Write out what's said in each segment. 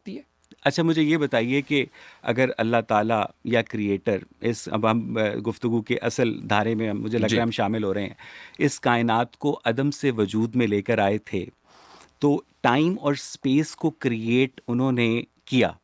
सकती है? अच्छा, मुझे ये बताइए कि अगर अल्लाह ताला या क्रिएटर इस, अब हम गुफ्तगू के असल धारे में मुझे लग रहा जी। है हम शामिल हो रहे हैं, इस कायनात को अदम से वजूद में लेकर आए थे, तो टाइम और स्पेस को क्रिएट उन्होंने किया,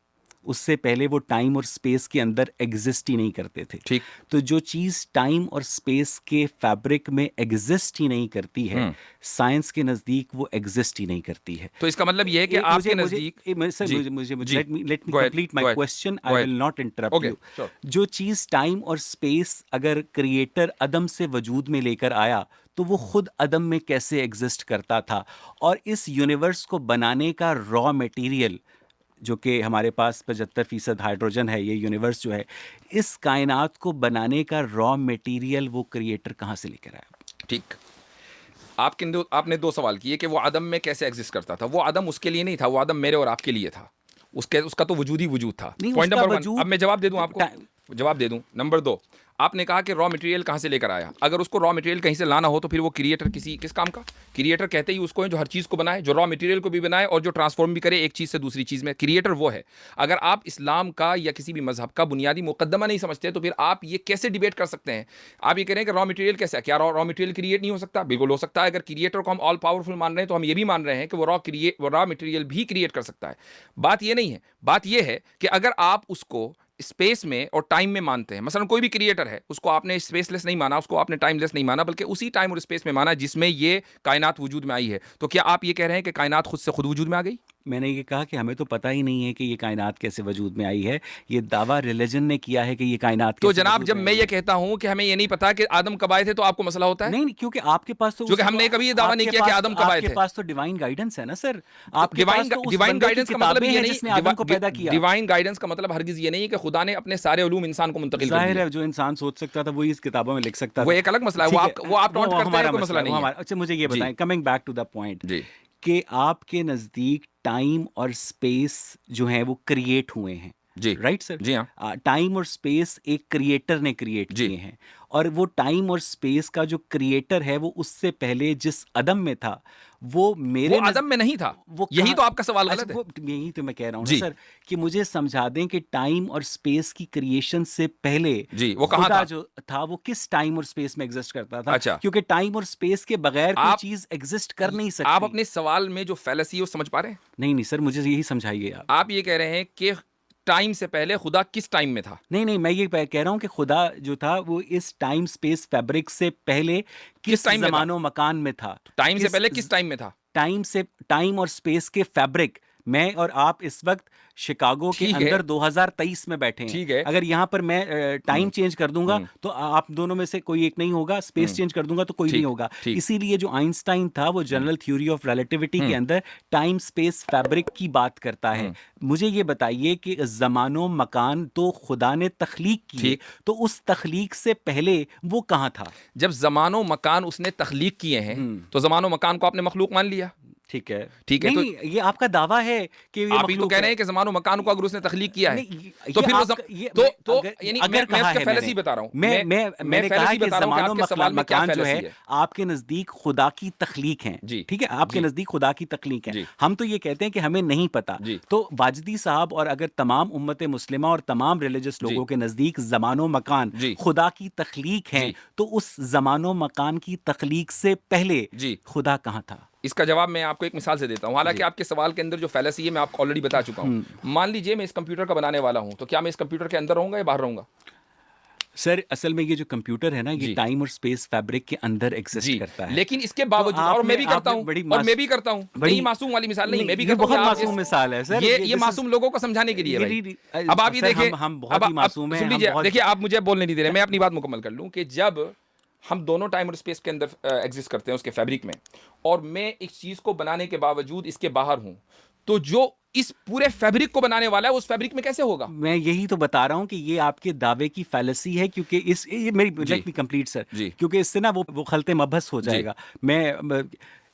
उससे पहले वो टाइम और स्पेस के अंदर एग्जिस्ट ही नहीं करते थे। ठीक। तो जो चीज़ टाइम और स्पेस के फैब्रिक में एग्जिस्ट ही नहीं करती है, हम्म। साइंस के नज़दीक वो एग्जिस्ट ही नहीं करती है। तो इसका मतलब ये है कि मुझे आपके मुझे नजदीक। सर, जी। मुझे जी। Let me go ahead, complete my go ahead, question, go I ahead. Will not interrupt okay, you. Sure. जो चीज़ टाइम और स्पेस अगर क्रिएटर अदम से वजूद में लेकर आया, तो वो खुद अदम में कैसे एग्जिस्ट करता था? और इस यूनिवर्स को बनाने का रॉ मटेरियल, जो कि हमारे पास 75% हाइड्रोजन है, ये यूनिवर्स जो है, इस कायनात को बनाने का रॉ मटेरियल वो क्रिएटर कहाँ से लेकर आया? ठीक। आपने दो सवाल किए कि वो आदम में कैसे एग्जिस्ट करता था। वो आदम उसके लिए नहीं था, वो आदम मेरे और आपके लिए था। उसका तो वजूद ही वजूद था। नहीं, पॉइंट उसका नंबर वन। अब वजूद मैं जवाब दे दूं आपको, जवाब दे दूं। नंबर दो, आपने कहा कि रॉ मटेरियल कहां से लेकर आया। अगर उसको रॉ मटेरियल कहीं से लाना हो तो फिर वो क्रिएटर किस काम का? क्रिएटर कहते ही उसको है जो हर चीज को बनाए, जो रॉ मटेरियल को भी बनाए और जो ट्रांसफॉर्म भी करे एक चीज से दूसरी चीज में। क्रिएटर वो है। अगर आप इस्लाम का या किसी भी मजहब का बुनियादी मुकद्दमा नहीं समझते तो फिर आप ये कैसे डिबेट कर सकते हैं? आप ये कह रहे हैं कि रॉ मटेरियल कैसा है? क्या रॉ मटेरियल क्रिएट नहीं हो सकता? बिल्कुल हो सकता है। अगर क्रिएटर को हम ऑल पावरफुल मान रहे हैं तो हम ये भी मान रहे हैं कि वो रॉ मटेरियल भी क्रिएट कर सकता है। बात ये नहीं है। बात ये है कि अगर आप उसको स्पेस में और टाइम में मानते हैं, मसलन कोई भी क्रिएटर है, उसको आपने स्पेसलेस नहीं माना, उसको आपने टाइमलेस नहीं माना, बल्कि उसी टाइम और स्पेस में माना जिसमें ये कायनात वजूद में आई है, तो क्या आप ये कह रहे हैं कि कायनात खुद से खुद वजूद में आ गई? मैंने ये कहा कि हमें तो पता ही नहीं है कि ये कायनात कैसे वजूद में आई है। ये दावा रिलीजन ने किया है कि ये कायनात तो कैसे जनाब, वजूद जब में मैं आई ये है। कहता हूं कि हमें ये नहीं पता कि आदम कब आए थे, तो आपको मसला होता है? नहीं, क्योंकि आपके पास तो क्योंकि हमने कभी ये दावा नहीं किया कि आदम कब आए थे। आपके पास तो डिवाइन गाइडेंस है ना सर। आपके डिवाइन पास तो उस डिवाइन बंदे की गाइडेंस का मतलब किताबें ये हैं नहीं, जिसने आदम को पैदा किया। डिवाइन गाइडेंस का मतलब हरगिज ये नहीं है कि खुदा ने अपने सारे उलूम इंसान को मुंतकिल कर जाहिर दिए। है, जो इंसान सोच सकता था वही इस किताबों में लिख सकता वो था। एक अलग मसला है। ठीक है, वो आप टॉन्ट करते हैं, हमारा कोई मसला मसला है, वो नहीं है। हमारा। अच्छा, मुझे ये जी। बताएं, coming back to the point, जी। कि आपके नज़दीक टाइम और स्पेस जो है वो क्रिएट हुए हैं, जी। Right sir? जी हाँ। टाइम और स्पेस एक क्रिएटर ने क्रिएट जी। किए हैं, और वो टाइम और स्पेस का जो क्रिएटर है वो उससे पहले जिस अदम में था, वो वो आदम में नहीं था। वो यही तो आपका सवाल अच्छा, गलत है। वो यही तो मैं कह रहा हूँ ना जी। सर, कि मुझे समझा दें कि टाइम और स्पेस की क्रिएशन से पहले जी, वो कहाँ खुदा था? जो था वो किस टाइम और स्पेस में एग्जिस्ट करता था? अच्छा, क्योंकि टाइम और स्पेस के बगैर कोई आप चीज एग्जिस्ट कर नहीं आप सकती। अपने सवाल में जो फैलेसी है वो समझ पा रहे हैं? नहीं नहीं सर, मुझे यही समझाइए आप। आप ये कह रहे हैं कि टाइम से पहले खुदा किस टाइम में था? नहीं नहीं, मैं ये कह रहा हूँ कि खुदा जो था वो इस टाइम स्पेस फैब्रिक से पहले किस किस टाइम में था? जमानो मकान में था? टाइम से किस पहले किस टाइम में था? टाइम और स्पेस के फैब्रिक, मैं और आप इस वक्त शिकागो के ठीक है। अंदर 2023 में बैठे हैं। ठीक है। अगर यहाँ पर मैं टाइम चेंज कर दूंगा हम्म। तो आप दोनों में से कोई एक नहीं होगा, स्पेस चेंज कर दूंगा तो कोई नहीं ठीक। होगा। ठीक। इसीलिए जो आइंस्टाइन था वो जनरल थ्योरी ऑफ रिलेटिविटी के अंदर टाइम स्पेस फैब्रिक की बात करता है। मुझे ये बताइए कि जमानो मकान तो खुदा ने तख्लीक किए, ठीक। तो उस तख्लीक से पहले वो कहाँ था? जब जमानो मकान उसने तख्लीक किए हैं तो जमानो मकान को आपने मखलूक मान लिया। ठीक है। ठीक है, तो नहीं, ये आपका दावा है कि ये आप ही तो मखलूक कह रहे है। हैं कि जमानो मकान को अगर उसने तख्लीक किया है नहीं, तो ये फिर वो आपका- ये तो मैं- तो अगर- यानी अगर मैं कहा उसका है फैलेसी मैंने, बता रहा हूं। मैंने कहा फैलेसी कि बता रहा हूं कि जमानो आपके सवाल में क्या मकान जो फैलेसी है है। आपके नजदीक खुदा की तख्लीक है। जी। ठीक है, आपके जी। नजदीक खुदा की तख्लीक है। जी। हम तो ये कहते हैं कि हमें नहीं पता। जी। तो वाजदी साहब और अगर तमाम उम्मत मुस्लिमा और तमाम रिलीजियस जी। लोगों के नजदीक जमानो मकान जी। खुदा की तख्लीक है, जी। तो उस जमानो मकान की तख्लीक से पहले जी। खुदा कहाँ था? इसका जवाब मैं आपको एक मिसाल से देता हूं। हालांकि जी। आपके सवाल के अंदर जो फैलेसी है मैं आपको ऑलरेडी बता चुका हूं। मान लीजिए मैं इस कंप्यूटर का बनाने वाला हूं, तो क्या मैं इस कंप्यूटर के अंदर रहूंगा या बाहर रहूंगा? सर, असल में ये जो कंप्यूटर है ना, ये जी। टाइम और स्पेस फैब्रिक के अंदर एग्जिस्ट जी। करता है। लेकिन इसके बावजूद, और मैं भी करता हूं, और मैं भी करता हूं, बड़ी ये मासूम वाली मिसाल नहीं, मैं भी ये करता हूं। बहुत आप मासूम मिसाल है सर। ये मासूम लोगों को समझाने के लिए भाई। अब आप ये देखिए, हम बहुत ही मासूम हैं। सुन लीजिए, देखिए आप मुझे बोलने नहीं दे रहे, मैं अपनी बात मुकम्मल कर लूं कि जब हम दोनों टाइम और स्पेस के अंदर एग्जिस्ट करते हैं उसके फैब्रिक में, और मैं इस चीज को बनाने के बावजूद इसके बाहर हूं, तो जो इस पूरे फैब्रिक को बनाने वाला है उस फैब्रिक में कैसे होगा? मैं यही तो बता रहा हूं कि ये आपके दावे की फैलेसी है, क्योंकि ये मेरी लेट मी कंप्लीट सर, जी। क्योंकि इससे ना वो खलते मबहस हो जाएगा। मैं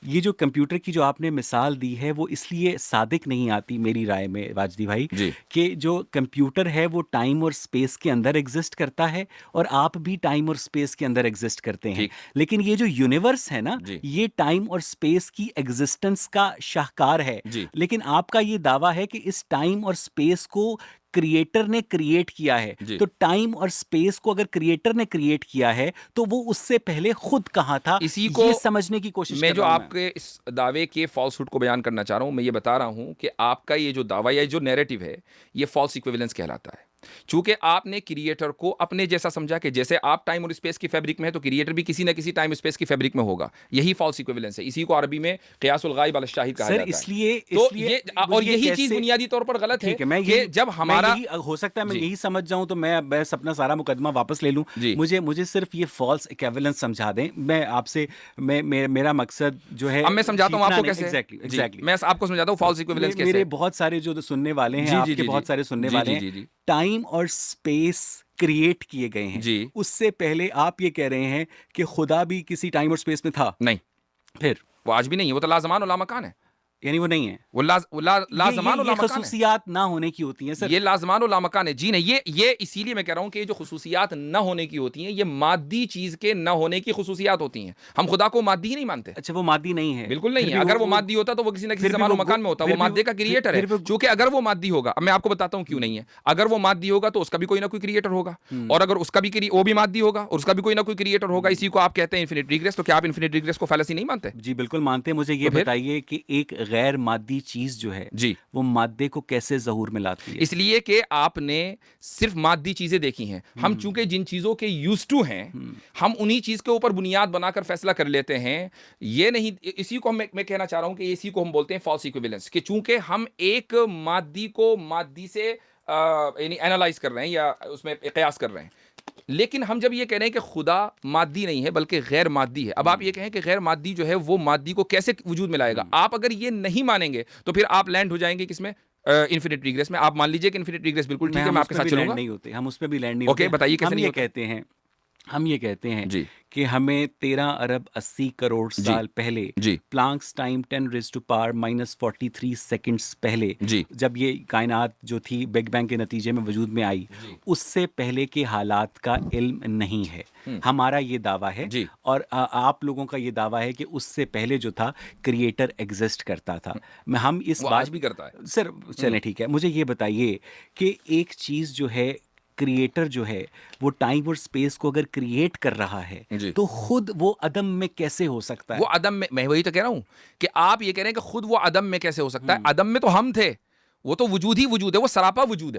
ये जो कंप्यूटर की जो आपने मिसाल दी है वो इसलिए सादिक नहीं आती मेरी राय में वाजदी भाई, जी कि जो कंप्यूटर है वो टाइम और स्पेस के अंदर एग्जिस्ट करता है और आप भी टाइम और स्पेस के अंदर एग्जिस्ट करते हैं। ठीक लेकिन ये जो यूनिवर्स है ना, जी ये टाइम और स्पेस की एग्जिस्टेंस का शाहकार है। जी लेकिन आपका ये दावा है कि इस टाइम और स्पेस को क्रिएटर ने क्रिएट किया है। जी। तो टाइम और स्पेस को अगर क्रिएटर ने क्रिएट किया है तो वो उससे पहले खुद कहाँ था, इसी को ये समझने की कोशिश मैं कर जो रहा हूं मैं। आपके इस दावे के फॉल्सहुड को बयान करना चाह रहा हूं, मैं ये बता रहा हूं कि आपका ये जो दावा या जो नैरेटिव है ये फॉल्स इक्विवेलेंस कहलाता है। चूंकि आपने क्रिएटर को अपने जैसा समझा कि जैसे आप टाइम और स्पेस की फैब्रिक में है तो क्रिएटर भी किसी ना किसी टाइम स्पेस की फैब्रिक में होगा। यही फॉल्स इक्विवेलेंस है। इसी को अरबी में क़ियासुल गाइब अल शाहिद कहा सर जाता है। इसलिए तो इसलिए ये और मुझे यही चीज कैसे, बुनियादी तौर पर गलत है ठीक है, मैं कि यही जब मैं हमारा यही हो सकता है मैं जी यही समझ जाऊं तो मैं अपना सारा मुकदमा वापस ले लूं। जी मुझे मुझे सिर्फ ये फॉल्स इक्विवेलेंस समझा दें। मैं आपसे मेरा मकसद जो है अब मैं समझाता हूं जीतना आपको नहीं, कैसे है। एग्जैक्टली जी एग्जैक्टली। मैं आपको समझाता हूं फॉल्स इक्विवेलेंस कैसे मेरे है। बहुत सारे जो सुनने वाले हैं, जी जी आपके जी जी बहुत सारे सुनने जी वाले जी हैं, जी जी टाइम और स्पेस क्रिएट किए गए हैं। जी उससे पहले आप ये कह रहे हैं कि खुदा भी किसी टाइम और स्पेस में था। नहीं, फिर वो आज भी नहीं है। वो तो लाजमान और लामकान है। यानी वो नहीं है। वो लाजमान और ये लामकान है। खसूसियात ना होने की होती हैं सर। ये लाजमान और लामकान है। जी नहीं, ये इसीलिए मैं कह रहा हूं कि ये जो खुसूसियात न होने की होती हैं ये मादी चीज के न होने की खुसूसियात होती हैं। हम खुदा को मादी ही नहीं मानते। अच्छा, वो मादी नहीं है। बिल्कुल नहीं फिर है। भी अगर वो मादी होता तो वो किसी ना किसी फिर भी जमान वो और मकान में होता। वो फिर भी मादे का क्रिएटर है। फिर भी चूंकि अगर वो मादी होगा, अब मैं आपको बताता हूं क्यों नहीं है। अगर वो मादी होगा तो उसका भी कोई ना कोई क्रिएटर होगा, और अगर उसका भी वो भी मादी होगा और उसका भी कोई ना कोई क्रिएटर होगा। इसी को आप कहते हैं इन्फिनिट रिग्रेस। तो क्या आप इन्फिनिट रिग्रेस को फैलेसी नहीं मानते? जी बिल्कुल मानते हैं। मुझे ये तो फिर बताइए कि एक गैर मादी चीज जो है जी वो मादे को कैसे ज़हूर में लाती है? इसलिए कि आपने सिर्फ मादी चीजें देखी हैं। हम चूंकि जिन चीजों के यूज टू हैं, हम उन्हीं चीज के ऊपर बुनियाद बनाकर फैसला कर लेते हैं। ये नहीं, इसी को मैं कहना चाह रहा हूं कि इसी को हम बोलते हैं फॉल्स इक्विवेलेंस, कि चूंकि हम एक मादी को मादी से यानी एनालाइज कर रहे हैं या उसमें कयास कर रहे हैं। लेकिन हम जब ये कह रहे हैं कि खुदा मादी नहीं है बल्कि गैर मादी है, अब आप ये कहें कि गैर मादी जो है वो मादी को कैसे वजूद में लाएगा, आप अगर ये नहीं मानेंगे तो फिर आप लैंड हो जाएंगे किसमें? इन्फिनिट रिग्रेस में। आप मान लीजिए कि इन्फिनिट रिग्रेस बिल्कुल ठीक है, हम मैं उस आपके पे साथ भी लैंड चलूंगा। नहीं होते, हम उस पे भी लैंड नहीं ओके, होते। बताइए कैसे हम नहीं ये होते? कहते हैं हम ये कहते हैं जी कि हमें 13 अरब 80 करोड़ जी साल पहले, जी प्लांक्स टाइम 10⁻⁻43 सेकंड्स पहले, जी जब ये कायनात जो थी बिग बैंग के नतीजे में वजूद में आई, जी उससे पहले के हालात का इल्म नहीं है। हमारा ये दावा है। जी और आप लोगों का ये दावा है कि उससे पहले जो था क्रिएटर एग्जिस्ट करता था। मैं हम इस वो बात आज भी करता है। सर चलें ठीक है, मुझे ये बताइए कि एक चीज़ जो है, क्रिएटर जो है वो टाइम और स्पेस को अगर क्रिएट कर रहा है जी तो खुद वो अदम में कैसे हो सकता वो है? अदम में, मैं वही तो कह रहा हूं कि आप ये कह रहे हैं कि खुद वो अदम में कैसे हो सकता है। अदम में तो हम थे। वो तो वजूद ही वजूद है, वो सरापा वजूद है।